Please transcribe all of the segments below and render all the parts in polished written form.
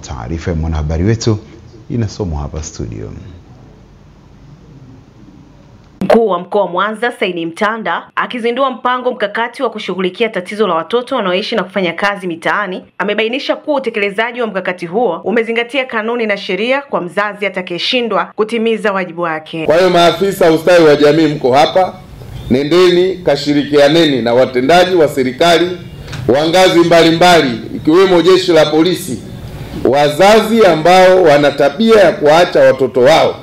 Taarifa ya mwanahabari wetu inasomwa hapa studio. Mkuu wa mkoa wa Mwanza Saidi Mtanda akizindua mpango mkakati wa kushughulikia tatizo la watoto wanaoishi na kufanya kazi mitaani, amebainisha kuwa utekelezaji wa mkakati huo umezingatia kanuni na sheria kwa mzazi atakayeshindwa kutimiza wajibu wake. Kwa hiyo maafisa ustawi wa jamii mko hapa, nendeni kashirikianeni na watendaji wa serikali wa ngazi mbalimbali ikiwemo jeshi la polisi, wazazi ambao wana tabia ya kuacha watoto wao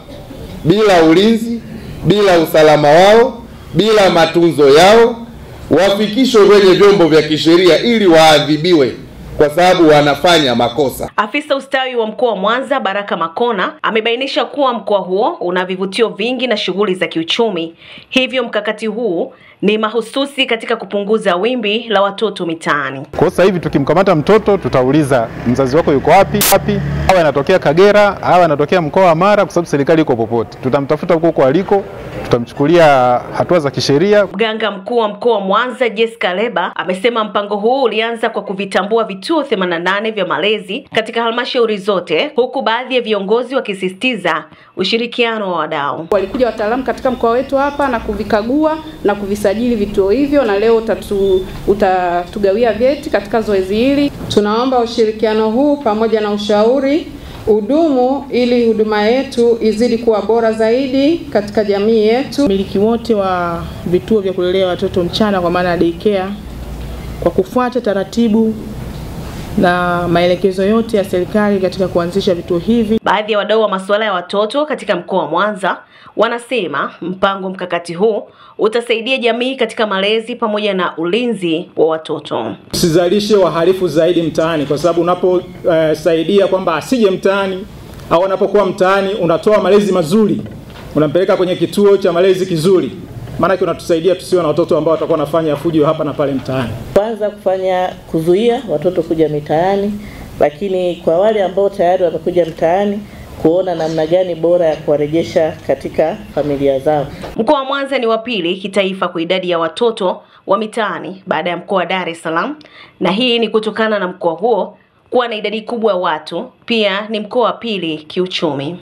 bila ulinzi, bila usalama wao, bila matunzo yao, wafikishwe kwenye vyombo vya kisheria ili waadhibiwe kwa sababu wanafanya makosa. Afisa ustawi wa mkoa wa Mwanza Baraka Makona amebainisha kuwa mkoa huo una vivutio vingi na shughuli za kiuchumi, hivyo mkakati huu ni mahususi katika kupunguza wimbi la watoto mitaani. Kwa sasa hivi tukimkamata mtoto tutauliza mzazi wako yuko wapi? Hawa anatokea Kagera, hawa anatokea mkoa wa Mara, kwa sababu serikali iko popote. Tutamtafuta huko aliko, tutamchukulia hatua za kisheria. Mganga mkuu wa mkoa wa Mwanza Jessica Leba amesema mpango huu ulianza kwa kuvitambua vituo 88 vya malezi katika halmashauri zote, huku baadhi ya viongozi wakisisitiza ushirikiano wa wadau. Walikuja wataalamu katika mkoa wetu hapa na kuvikagua na kuvisajili vituo hivyo, na leo utatugawia vyeti katika zoezi hili. Tunaomba ushirikiano huu pamoja na ushauri udumu ili huduma yetu izidi kuwa bora zaidi katika jamii yetu. Miliki wote wa vituo vya kulelea watoto mchana kwa maana daycare, kwa kufuata taratibu na maelekezo yote ya serikali katika kuanzisha vituo hivi. Baadhi ya wadau wa masuala ya watoto katika mkoa wa Mwanza wanasema mpango mkakati huu utasaidia jamii katika malezi pamoja na ulinzi wa watoto. Usizalishe wahalifu zaidi mtaani, kwa sababu unaposaidia kwamba asije mtaani au anapokuwa mtaani unatoa malezi mazuri, unampeleka kwenye kituo cha malezi kizuri, maana unatusaidia tusiwe na watoto ambao watakuwa wanafanya fujo hapa na pale mtaani. Kwanza kuzuia watoto kuja mitaani, lakini kwa wale ambao tayari wamekuja mtaani kuona namna gani bora ya kuwarejesha katika familia zao. Mkoa wa Mwanza ni wa pili kitaifa kwa idadi ya watoto wa mitaani baada ya mkoa wa Dar es Salaam, na hii ni kutokana na mkoa huo kuwa na idadi kubwa ya watu, pia ni mkoa wa pili kiuchumi.